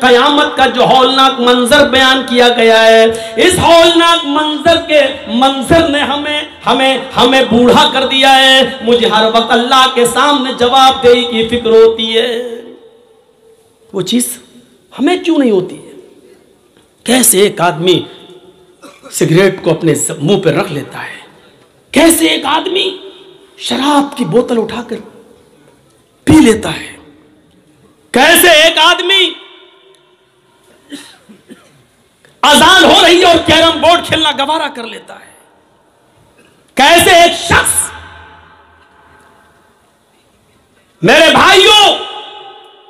قیامت کا جو ہولناک منظر بیان کیا گیا ہے، اس ہولناک منظر نے ہمیں بوڑھا کر دیا ہے. مجھے ہر وقت اللہ کے سامنے جواب دہی کی فکر ہوتی ہے. وہ چیز ہمیں کیوں نہیں ہوتی ہے؟ کیسے ایک آدمی سگریٹ کو اپنے منہ پہ رکھ لیتا ہے، کیسے ایک آدمی شراب کی بوتل اٹھا کر پی لیتا ہے، کیسے ایک آدمی اذان ہو رہی ہے اور کیرم بورڈ کھیلنا گوارا کر لیتا ہے، کیسے ایک شخص، میرے بھائیوں،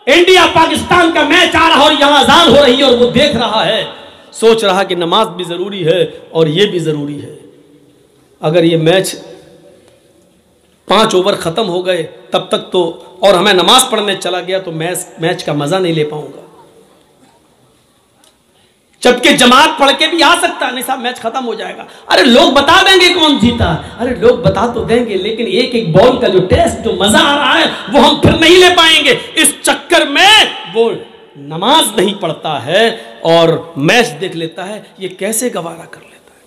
انڈیا پاکستان کا میچ آ رہا اور یہاں اذان ہو رہی ہے اور وہ دیکھ رہا ہے، سوچ رہا کہ نماز بھی ضروری ہے اور یہ بھی ضروری ہے. اگر یہ میچ 5 اوور ختم ہو گئے تب تک تو، اور ہمیں نماز پڑھنے چلا گیا تو میچ کا مزہ نہیں لے پاؤں گا. جبکہ جماعت پڑھ کے بھی آ سکتا ہے، نہیں صاحب میچ ختم ہو جائے گا، ارے لوگ بتا دیں گے کون جیتا، ارے لوگ بتا تو دیں گے، لیکن ایک ایک بال کا جو ٹیسٹ، جو مزہ آ رہا ہے وہ ہم پھر نہیں لے پائیں گے. اس چکر میں وہ نماز نہیں پڑھتا ہے اور میچ دیکھ لیتا ہے. یہ کیسے گوارا کر لیتا ہے؟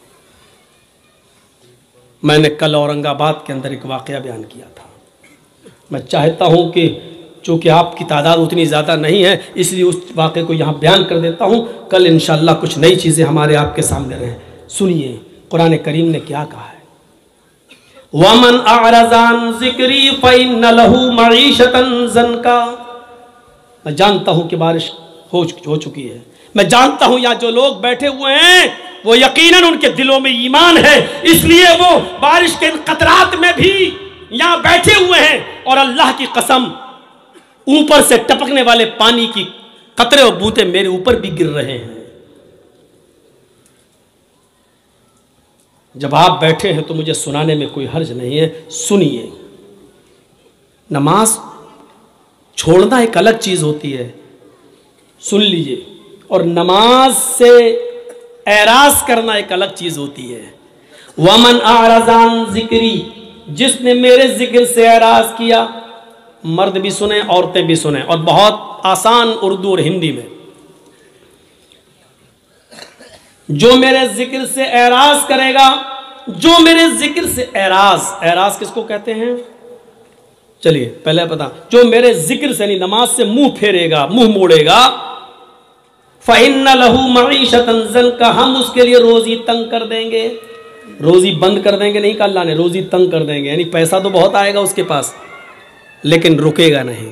میں نے کل اورنگ آباد کے اندر ایک واقعہ بیان کیا تھا. میں چاہتا ہوں کہ چونکہ آپ کی تعداد اتنی زیادہ نہیں ہے، اس لیے اس واقعے کو یہاں بیان کر دیتا ہوں. کل انشاءاللہ کچھ نئی چیزیں ہمارے آپ کے سامنے رہیں. سنیے قرآن کریم نے کیا کہا ہے. وَمَنْ أَعْرَضَ عَنْ ذِكْرِي فَإِنَّ لَهُ مَعِيشَةً ضَنْكًا. میں جانتا ہوں کہ بارش ہو چکی ہے، میں جانتا ہوں یہاں جو لوگ بیٹھے ہوئے ہیں وہ یقیناً ان کے دلوں میں ایمان ہے، اس لیے وہ بارش کے ان قطرات میں بھی یہاں بیٹھے ہوئے ہیں. اور اللہ کی قسم، اوپر سے ٹپکنے والے پانی کی قطرے اور بوتے میرے اوپر بھی گر رہے ہیں. جب آپ بیٹھے ہیں تو مجھے سنانے میں کوئی حرج نہیں ہے. سنیے، نماز چھوڑنا ایک الگ چیز ہوتی ہے، سن لیجئے، اور نماز سے اعراض کرنا ایک الگ چیز ہوتی ہے. وَمَنْ أَعْرَضَ عَنْ ذِكْرِي، جس نے میرے ذکر سے اعراض کیا. مرد بھی سنیں، عورتیں بھی سنیں، اور بہت آسان اردو اور ہندی میں. جو میرے ذکر سے اعراض کرے گا، جو میرے ذکر سے اعراض کس کو کہتے ہیں؟ چلیے پہلے بتا. جو میرے ذکر سے، یعنی نماز سے منہ پھیرے گا، منہ موڑے گا، فَإِنَّ لَهُ مَعِيشَةً ضَنْكًا، ہم اس کے لیے روزی تنگ کر دیں گے. روزی بند کر دیں گے نہیں کہا اللہ نے، روزی تنگ کر دیں گے. یعنی پیسہ تو بہت آئے گا اس کے پاس لیکن رکے گا نہیں.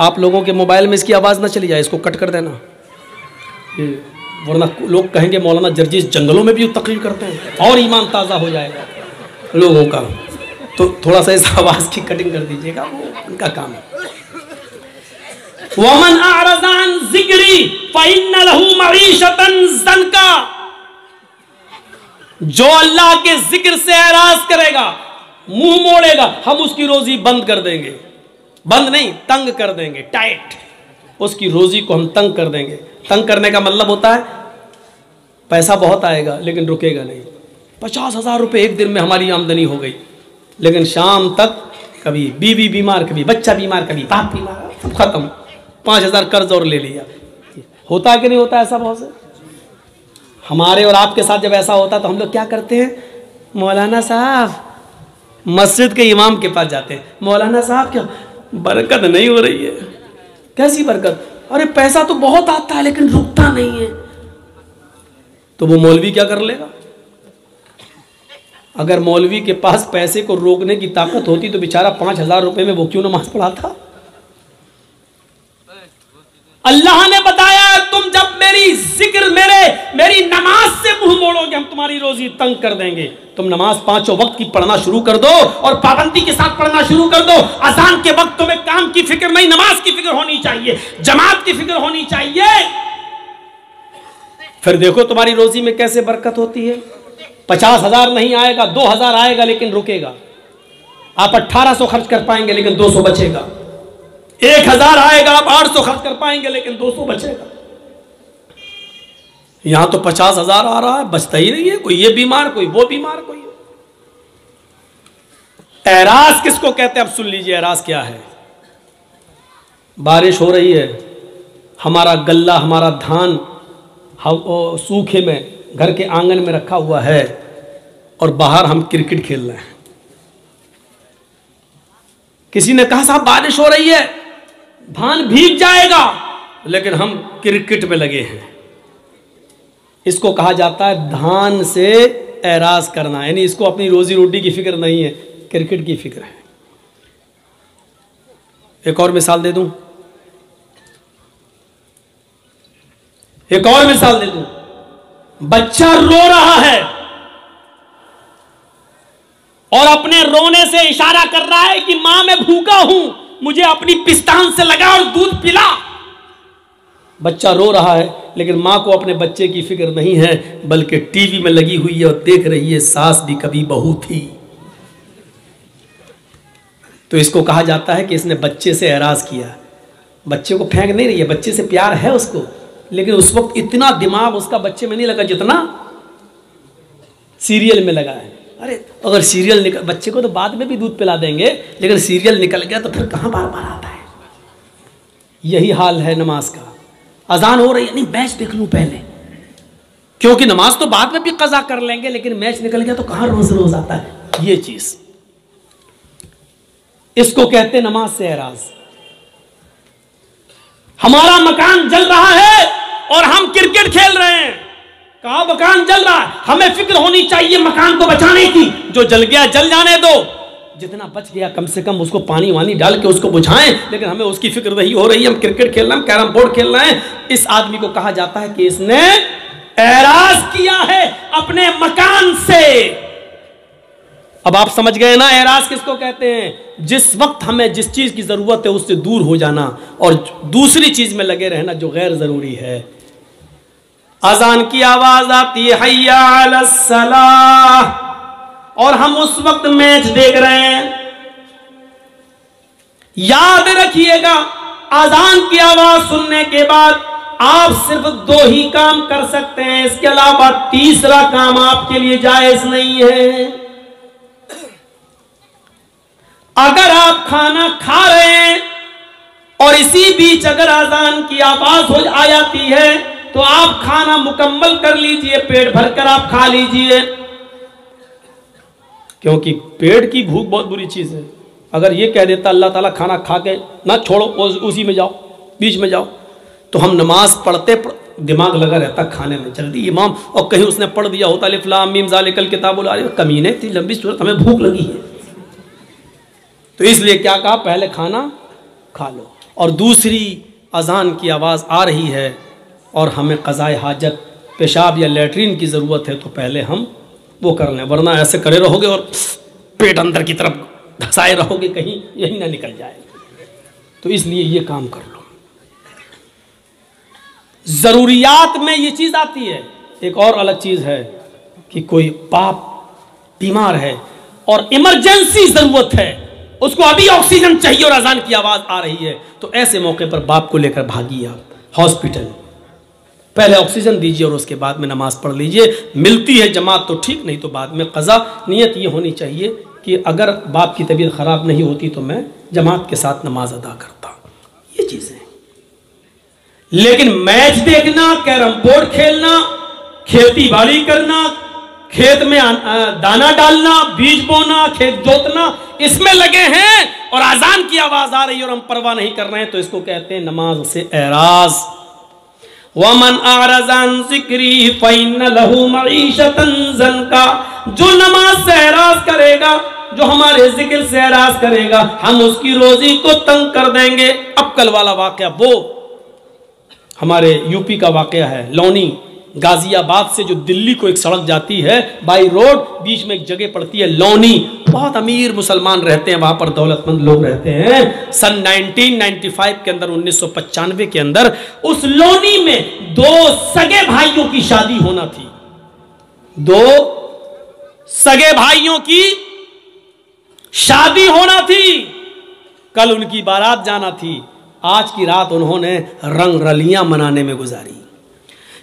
آپ لوگوں کے موبائل میں اس کی آواز نہ چلی جائے، اس کو کٹ کر دینا، ورنہ لوگ کہیں گے مولانا جرجیس جنگلوں میں بھی تقریر کرتے ہیں، اور ایمان تازہ ہو جائے گا لوگوں کا. تو تھوڑا سا اس آواز کی کٹنگ کر دیجئے گا، وہ ان کا کام ہے. وَمَنْ أَعْرَضَ عَنْ ذِكْرِي فَإِنَّ لَهُ مَعِيشَةً ضَنْكًا. جو اللہ کے ذکر سے اعراض کرے گا، منہ موڑے گا، ہم اس کی روزی بند کر دیں گے. بند نہیں، تنگ کر دیں گے، ٹائٹ. اس کی روزی کو ہم تنگ کر دیں گے. تنگ کرنے کا مطلب ہوتا ہے پیسہ بہت آئے گا لیکن رکے گا نہیں. 50,000 روپے ایک دن میں ہماری آمدنی ہو گئی، لیکن شام تک کبھی بیوی بیمار، کبھی بچہ بیمار، کبھی باپ بیمار، سب ختم. 5,000 قرض اور لے لیا. ہوتا ہے کہ نہیں ہوتا ایسا بہت سے؟ ہمارے اور آپ کے ساتھ جب ایسا ہوتا تو ہم لوگ کیا کرتے ہیں؟ مولانا صاحب، مسجد کے امام کے پاس جاتے ہیں، مولانا صاحب کیا برکت نہیں ہو رہی ہے؟ کیسی برکت؟ ارے پیسہ تو بہت آتا ہے لیکن رکتا نہیں ہے. تو وہ مولوی کیا کر لے گا؟ اگر مولوی کے پاس پیسے کو روکنے کی طاقت ہوتی تو بیچارہ 5,000 روپے میں وہ کیوں نماز پڑھاتا؟ اللہ نے بتایا تم جب میری ذکر، میری نماز سے منہ موڑو گے ہم تمہاری روزی تنگ کر دیں گے. تم نماز 5 وقت کی پڑھنا شروع کر دو اور پابندی کے ساتھ پڑھنا شروع کر دو. اذان کے وقت تمہیں کام کی فکر نہیں، نماز کی فکر ہونی چاہیے، جماعت کی فکر ہونی چاہیے. پھر دیکھو تمہاری روزی میں کیسے برکت ہوتی ہے. 50,000 نہیں آئے گا، 2,000 آئے گا لیکن رکے گا. آپ 1,800 خرچ کر پائیں گے لیکن 200 بچے گا. 1,000 آئے گا، آپ 800 خرچ کر پائیں گے لیکن 200 بچے گا. یہاں تو 50,000 آ رہا ہے، بچتا ہی نہیں ہے. کوئی یہ بیمار، کوئی وہ بیمار، کوئی. اعراض کس کو کہتے ہیں اب سن لیجئے اعراض کیا ہے. بارش ہو رہی ہے، ہمارا غلہ ہمارا دھان سوکھے میں گھر کے آنگن میں رکھا ہوا ہے اور باہر ہم کرکٹ کھیل رہے ہیں. کسی نے کہا صاحب بارش ہو رہی ہے دھان بھیگ جائے گا، لیکن ہم کرکٹ میں لگے ہیں. اس کو کہا جاتا ہے دھان سے اعراض کرنا، یعنی اس کو اپنی روزی روٹی کی فکر نہیں ہے، کرکٹ کی فکر ہے. ایک اور مثال دے دوں، بچہ رو رہا ہے اور اپنے رونے سے اشارہ کر رہا ہے کہ ماں میں بھوکا ہوں، مجھے اپنی پستان سے لگا اور دودھ پلا. بچہ رو رہا ہے لیکن ماں کو اپنے بچے کی فکر نہیں ہے، بلکہ ٹی وی میں لگی ہوئی ہے اور دیکھ رہی ہے ساس بھی کبھی بہو تھی. تو اس کو کہا جاتا ہے کہ اس نے بچے سے اعراض کیا. بچے کو پھینک نہیں رہی ہے، بچے سے پیار ہے اس کو، لیکن اس وقت اتنا دماغ اس کا بچے میں نہیں لگا جتنا سیریل میں لگا ہے. ارے اگر سیریل نکل، بچے کو تو بعد میں بھی دودھ پلا دیں گے، لیکن سیریل نکل گیا تو پھر کہاں بار بار آتا ہے. یہی حال ہے نماز کا. اذان ہو رہی ہے، نہیں میچ دیکھ لوں پہلے، کیونکہ نماز تو بعد میں بھی قضا کر لیں گے، لیکن میچ نکل گیا تو کہاں روز روز آتا ہے. یہ چیز اس کو کہتے ہیں نماز سے اعراض. ہمارا مکان جل رہا ہے اور ہم کرکٹ کھیل رہے ہیں. کہاں مکان جل رہا ہے، ہمیں فکر ہونی چاہیے مکان کو بچانے کی. جو جل گیا جل جانے دو، جتنا بچ گیا کم سے کم اس کو پانی وانی ڈال کے اس کو بجھائیں، لیکن ہمیں اس کی فکر نہیں ہو رہی. ہم کرکٹ کھیل رہے ہیں، ہم کیرم بورڈ کھیل رہے ہیں. اس آدمی کو کہا جاتا ہے کہ اس نے اعراض کیا ہے اپنے مکان سے. اب آپ سمجھ گئے نا اعراض کس کو کہتے ہیں؟ جس وقت ہمیں جس چیز کی ضرورت ہے اس سے دور ہو جانا اور دوسری چیز میں لگے رہنا جو غیر ضروری ہے. اذان کی آواز آتی ہے حی علی الصلاۃ، اور ہم اس وقت میچ دیکھ رہے ہیں. یاد رکھیے گا اذان کی آواز سننے کے بعد آپ صرف 2 ہی کام کر سکتے ہیں، اس کے علاوہ تیسرا کام آپ کے لیے جائز نہیں ہے. اگر آپ کھانا کھا رہے ہیں اور اسی بیچ اگر اذان کی آواز ہو جاتی ہے تو آپ کھانا مکمل کر لیجئے، پیٹ بھر کر آپ کھا لیجئے، کیونکہ پیٹ کی بھوک بہت بری چیز ہے. اگر یہ کہہ دیتا اللہ تعالیٰ کھانا کھا کے نہ چھوڑو اسی میں جاؤ، بیچ میں جاؤ، تو ہم نماز پڑھتے دماغ لگا رہتا کھانے میں. جلدی امام، اور کہیں اس نے پڑھ دیا ہوتا الف لام میم ذالک الکتاب لا ریب، کمینے اتنی لمبی صورت، ہمیں بھوک لگی ہے. تو اس لیے کیا کہا، پہلے کھانا کھا لو. اور دوسری اذان کی آواز آ رہی ہے اور ہمیں قضائے حاجت پیشاب یا لیٹرین کی ضرورت ہے تو پہلے ہم وہ کر لیں، ورنہ ایسے کرے رہو گے اور پیٹ اندر کی طرف دھسائے رہو گے کہیں یہی نہ نکل جائے. تو اس لیے یہ کام کر لو. ضروریات میں یہ چیز آتی ہے. ایک اور الگ چیز ہے کہ کوئی باپ بیمار ہے اور ایمرجنسی ضرورت ہے، اس کو ابھی آکسیجن چاہیے اور اذان کی آواز آ رہی ہے، تو ایسے موقع پر باپ کو لے کر بھاگیے آپ ہاسپٹل. پہلے آکسیجن دیجیے اور اس کے بعد میں نماز پڑھ لیجیے. ملتی ہے جماعت تو ٹھیک، نہیں تو بعد میں قضا. نیت یہ ہونی چاہیے کہ اگر باپ کی طبیعت خراب نہیں ہوتی تو میں جماعت کے ساتھ نماز ادا کرتا. یہ چیزیں. لیکن میچ دیکھنا، کیرم بورڈ کھیلنا، کھیتی باڑی کرنا، کھیت میں دانا ڈالنا، بیج بونا، کھیت جوتنا، اس میں لگے ہیں اور اذان کی آواز آ رہی ہے اور ہم پرواہ نہیں کر رہے ہیں، تو اس کو کہتے ہیں نماز سے اعراض. وَمَنْ أَعْرَضَ عَنْ ذِكْرِي فَإِنَّ لَهُ مَعِيشَةً ضَنْكَ. جو نماز سے اعراض کرے گا، جو ہمارے ذکر سے اعراض کرے گا، ہم اس کی روزی کو تنگ کر دیں گے. اب کل والا واقعہ وہ ہمارے یو پی کا واقعہ ہے. لونی غازی آباد سے جو دلی کو ایک سڑک جاتی ہے بائی روڈ، بیچ میں ایک جگہ پڑتی ہے لونی. بہت امیر مسلمان رہتے ہیں وہاں پر، دولت مند لوگ رہتے ہیں. سن 1995 کے اندر، 1995 کے اندر اس لونی میں 2 سگے بھائیوں کی شادی ہونا تھی. 2 سگے بھائیوں کی شادی ہونا تھی. کل ان کی بارات جانا تھی. آج کی رات انہوں نے رنگ رلیاں منانے میں گزاری.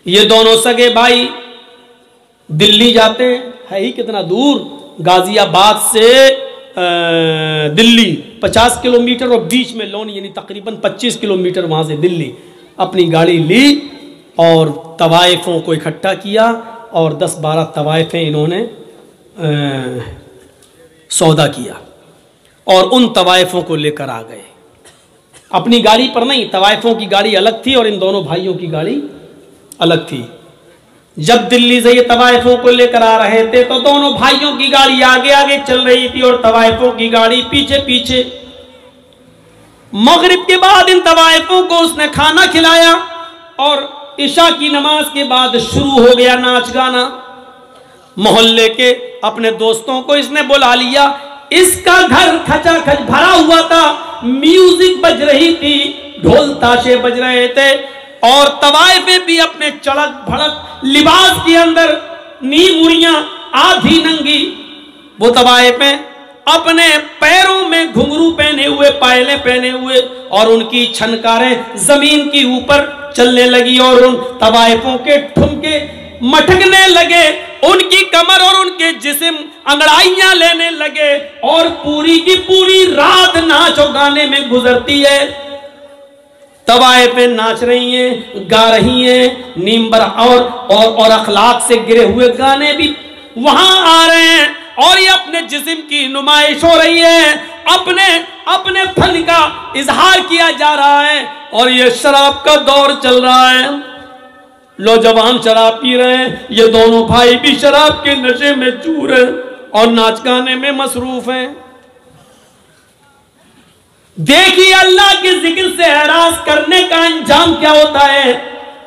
یہ دونوں سگے بھائی دلی جاتے ہیں، ہے ہی کتنا دور، غازی آباد سے دلی 50 کلومیٹر اور بیچ میں لون، یعنی تقریباً 25 کلومیٹر وہاں سے دلی. اپنی گاڑی لی اور طوائفوں کو اکٹھا کیا اور 10-12 طوائفیں انہوں نے سودا کیا اور ان طوائفوں کو لے کر آ گئے. اپنی گاڑی پر نہیں، طوائفوں کی گاڑی الگ تھی اور ان دونوں بھائیوں کی گاڑی الگ تھی. جب دلی سے یہ طوائفوں کو لے کر آ رہے تھے تو دونوں بھائیوں کی گاڑی آگے آگے چل رہی تھی اور طوائفوں کی گاڑی پیچھے پیچھے. مغرب کے بعد ان طوائفوں کو اس نے کھانا کھلایا اور عشاء کی نماز کے بعد شروع ہو گیا ناچ گانا. محلے کے اپنے دوستوں کو اس نے بلا لیا. اس کا گھر کھچا کھچ بھرا ہوا تھا، میوزک بج رہی تھی، ڈھول تاشے بج رہے تھے اور طوائفیں بھی اپنے چڑک بھڑک لباس کے اندر نیم اڑیاں آدھی ننگی. وہ طوائفیں اپنے پیروں میں گھنگرو پہنے ہوئے، پائلے پہنے ہوئے اور ان کی چھنکاریں زمین کی اوپر چلنے لگی اور ان طوائفوں کے ٹھمکے مٹکنے لگے. ان کی کمر اور ان کے جسم انگڑائیاں لینے لگے اور پوری کی پوری رات ناچ و گانے میں گزرتی ہے. طوائفیں ناچ رہی ہیں، گا رہی ہیں، نیمبر اور اخلاق سے گرے ہوئے گانے بھی وہاں آ رہے ہیں اور یہ اپنے جسم کی نمائش ہو رہی ہے، اپنے فن کا اظہار کیا جا رہا ہے اور یہ شراب کا دور چل رہا ہے. نوجوان شراب پی رہے ہیں، یہ دونوں بھائی بھی شراب کے نشے میں چور ہیں اور ناچ گانے میں مصروف ہیں. دیکھیے اللہ کے ذکر سے اعراض کرنے کا انجام کیا ہوتا ہے.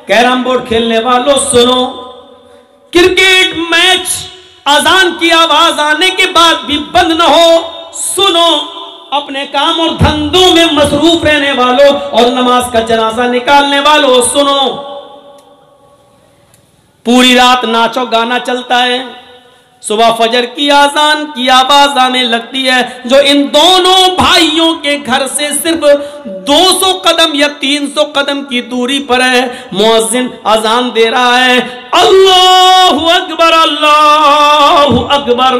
کیرم بورڈ کھیلنے والوں سنو، کرکٹ میچ اذان کی آواز آنے کے بعد بھی بند نہ ہو، سنو. اپنے کام اور دھندوں میں مصروف رہنے والوں اور نماز کا جنازہ نکالنے والوں سنو. پوری رات ناچو گانا چلتا ہے، صبح فجر کی آذان کی آواز آنے لگتی ہے جو ان دونوں بھائیوں کے گھر سے صرف 200 قدم یا 300 قدم کی دوری پر ہے. مؤذن اذان دے رہا ہے، اللہ اکبر اللہ اکبر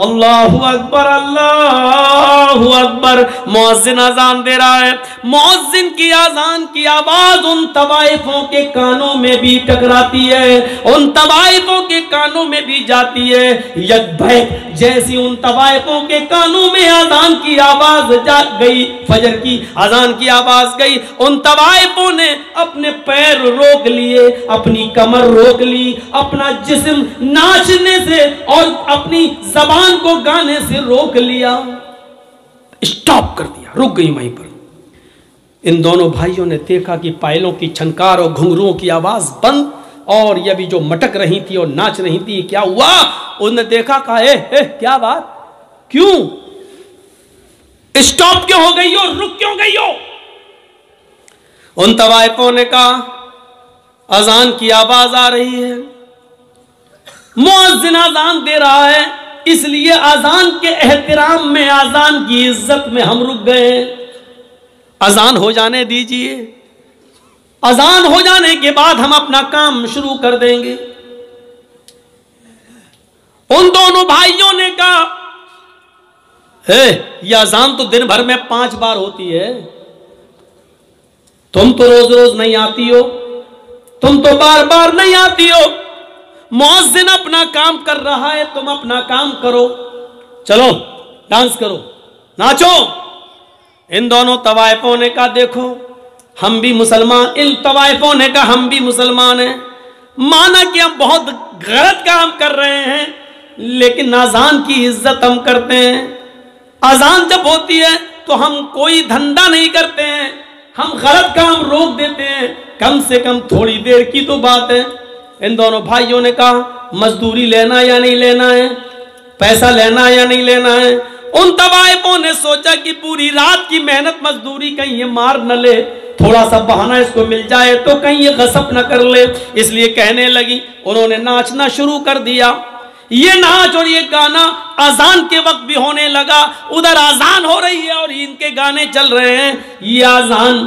اللہ اکبر اللہ اکبر. مؤذن اذان دے رہا ہے. مؤذن کی اذان کی آواز ان طوائفوں کے کانوں میں بھی ٹکراتی ہے، ان طوائفوں کے کانوں میں بھی جاتی ہے. یک بھیک جیسی ان طوائفوں کے کانوں میں اذان کی آواز جا گئی، فجر کی اذان کی آواز گئی، ان طوائفوں نے اپنے پیر روک لیے، اپنی کمر روک لی، اپنا جسم ناچنے سے اور اپنی زبان کو گانے سے روک لیا، اسٹاپ کر دیا، رک گئی وہیں پر. ان دونوں بھائیوں نے دیکھا کہ پائلوں کی چھنکار اور گھنگروؤں کی آواز بند اور یہ بھی جو مٹک رہی تھی اور ناچ رہی تھی. کیا ہوا؟ انہوں نے دیکھا، کہا اے کیا بات، کیوں اسٹاپ کیوں ہو گئی ہو، رک کیوں گئی ہو؟ ان طوائفوں نے کہا اذان کی آواز آ رہی ہے، مؤذن اذان دے رہا ہے، اس لیے اذان کے احترام میں، اذان کی عزت میں ہم رک گئے ہیں. اذان ہو جانے دیجئے، اذان ہو جانے کے بعد ہم اپنا کام شروع کر دیں گے. ان دونوں بھائیوں نے کہا یہ اذان تو دن بھر میں 5 بار ہوتی ہے، تم تو روز روز نہیں آتی ہو، تم تو بار بار نہیں آتی ہو. مؤذن اپنا کام کر رہا ہے، تم اپنا کام کرو، چلو ڈانس کرو، ناچو. ان دونوں طوائفوں نے کہا دیکھو ہم بھی مسلمان، ان طوائفوں نے کہا ہم بھی مسلمان ہیں، مانا کہ ہم بہت غلط کام کر رہے ہیں لیکن اذان کی عزت ہم کرتے ہیں. اذان جب ہوتی ہے تو ہم کوئی دھندا نہیں کرتے ہیں، ہم غلط کام روک دیتے ہیں، کم سے کم تھوڑی دیر کی تو بات ہے. ان دونوں بھائیوں نے کہا مزدوری لینا یا نہیں لینا ہے، پیسہ لینا یا نہیں لینا ہے. ان طوائفوں نے سوچا کہ پوری رات کی محنت مزدوری کہیں یہ مار نہ لے، تھوڑا سا بہانہ اس کو مل جائے تو کہیں یہ غصب نہ کر لے، اس لیے کہنے لگی. انہوں نے ناچنا شروع کر دیا. یہ ناچ اور یہ گانا اذان کے وقت بھی ہونے لگا. ادھر اذان ہو رہی ہے اور ان کے گانے چل رہے ہیں. یہ اذان